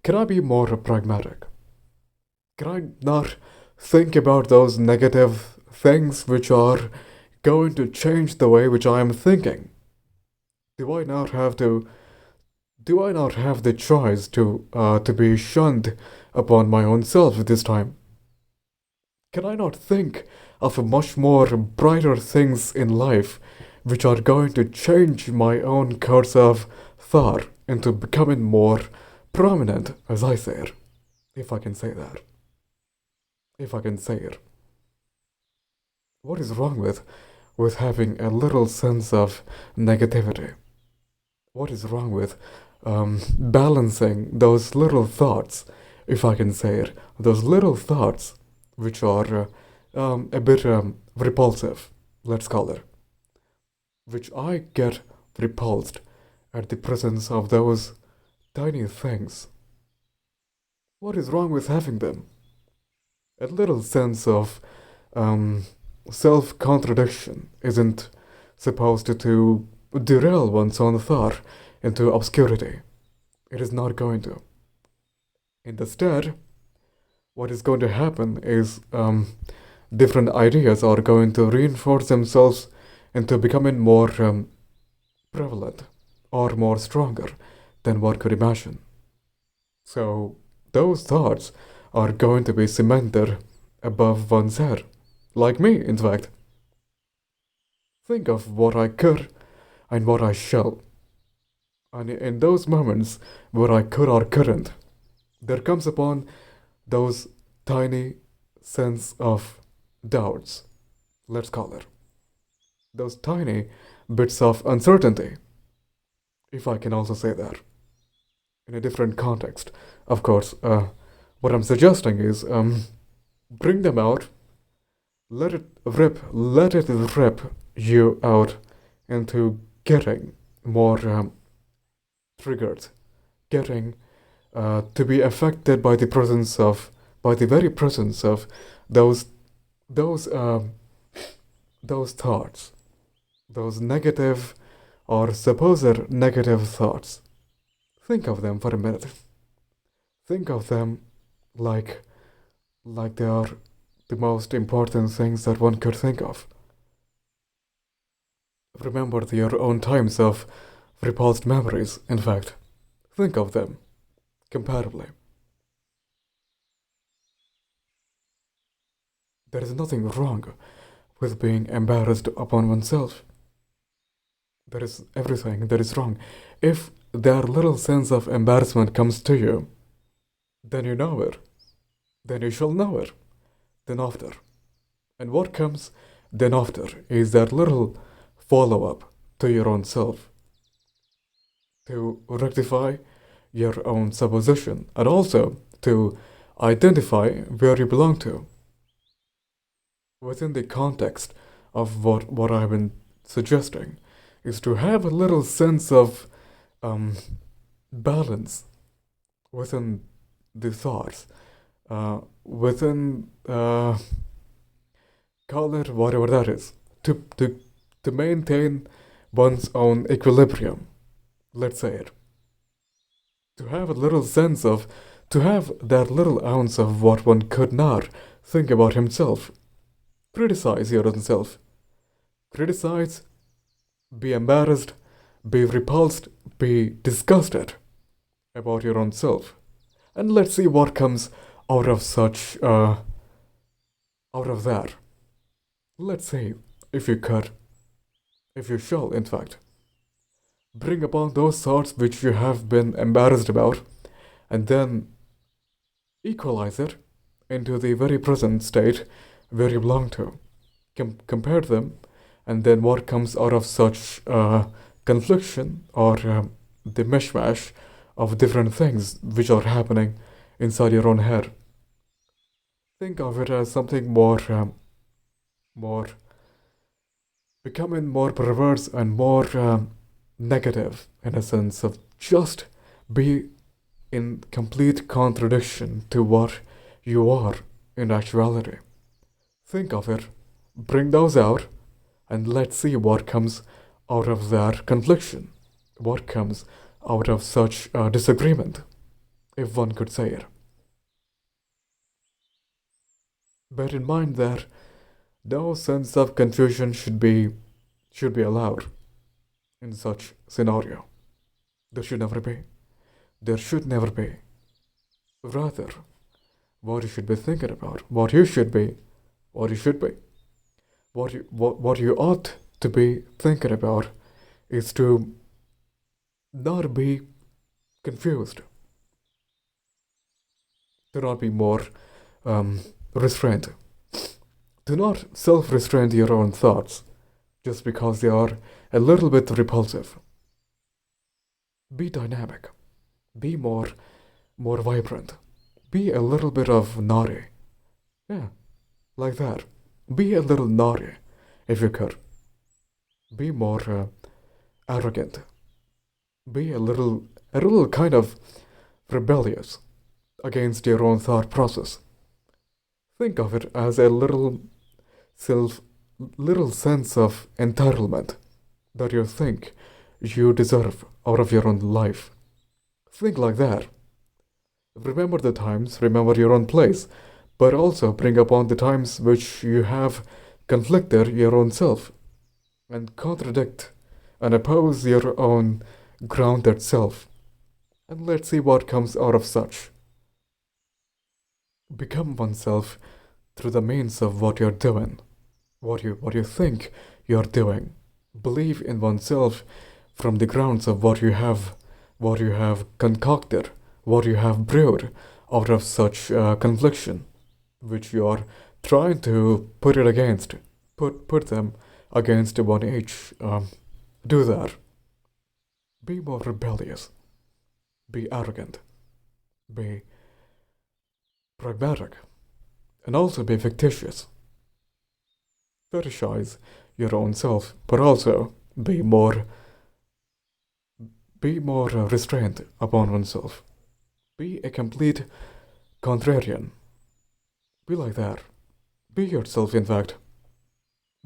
can I be more pragmatic? Can I not think about those negative things which are going to change the way which I am thinking? Do I not have to? Do I not have the choice to be shunned upon my own self this time? Can I not think of much more brighter things in life which are going to change my own course of thought into becoming more prominent, as I say it, if I can say that, if I can say it? What is wrong with having a little sense of negativity? What is wrong with balancing those little thoughts, if I can say it, those little thoughts which are a bit repulsive, let's call it, which I get repulsed at the presence of those tiny things. What is wrong with having them? A little sense of um, self contradiction isn't supposed to derail one's own thought into obscurity. It is not going to. Instead, what is going to happen is different ideas are going to reinforce themselves into becoming more prevalent or more stronger than one could imagine. So, those thoughts are going to be cemented above one's head, like me, in fact. Think of what I could and what I shall. And in those moments where I could or couldn't, there comes upon those tiny sense of doubts, let's call it. Those tiny bits of uncertainty, if I can also say that, in a different context. Of course, what I'm suggesting is bring them out, let it rip you out into getting more triggered, getting to be affected by by the very presence of those, those, um, those thoughts, those negative or supposed negative thoughts. Think of them for a minute. Think of them like, like they are the most important things that one could think of. Remember your own times of repulsed memories, in fact. Think of them comparatively. There is nothing wrong with being embarrassed upon oneself. There is everything that is wrong. If their little sense of embarrassment comes to you, then you know it. Then you shall know it. Then after. And what comes then after is that little follow up to your own self to rectify your own supposition and also to identify where you belong to within the context of what I've been suggesting is to have a little sense of um, balance within the thoughts, within call it whatever that is, to maintain one's own equilibrium. Let's say it. To have a little sense of, to have that little ounce of what one could not think about himself. Criticize your own self. Criticize, be embarrassed, be repulsed, be disgusted about your own self. And let's see what comes out of out of that. Let's see if you could, if you shall, in fact, bring upon those thoughts which you have been embarrassed about, and then equalize it into the very present state where you belong to. Compare them, and then what comes out of such confliction or the mishmash of different things which are happening inside your own head. Think of it as something more becoming more perverse and more negative in a sense of just be in complete contradiction to what you are in actuality. Think of it, bring those out, and let's see what comes out of that confliction, what comes out of such disagreement. if one could say it. Bear in mind that no sense of confusion should be allowed in such scenario. There should never be. There should never be. Rather, what you should be thinking about, what you should be, what you ought to be thinking about is to not be confused, to not be more restrained, to not self-restrain your own thoughts just because they are a little bit repulsive. Be dynamic, be more vibrant, be a little bit of naughty. Yeah, like that. Be a little naughty if you could. Be more arrogant. Be a little kind of rebellious against your own thought process. Think of it as a self, little sense of entitlement that you think you deserve out of your own life. Think like that. Remember the times, remember your own place, but also bring upon the times which you have conflicted your own self and contradict and oppose your own grounded self. And let's see what comes out of such. Become oneself through the means of what you're doing, what you think you're doing. Believe in oneself from the grounds of what you have concocted, what you have brewed out of such confliction, which you are trying to put it against, put them against one each. Do that. Be more rebellious. Be arrogant. Be pragmatic. And also be fictitious. Fetishize your own self, but also be more restrained upon oneself. Be a complete contrarian. Be like that. Be yourself, in fact.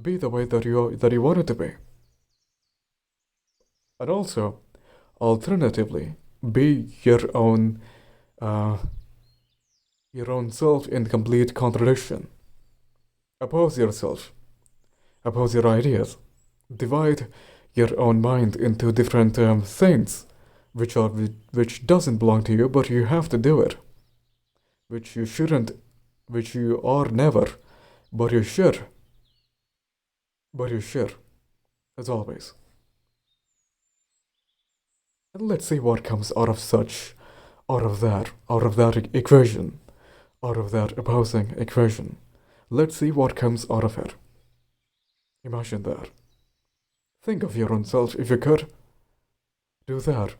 Be the way that you want it to be. And also, alternatively, be uh, your own self in complete contradiction. Oppose yourself. Oppose your ideas. Divide your own mind into different things, which doesn't belong to you, but you have to do it. Which you shouldn't, which you are never, but you should. But you should, as always. And let's see what comes out of that equation, out of that opposing equation. Let's see what comes out of it. Imagine that. Think of your own self if you could. Do that.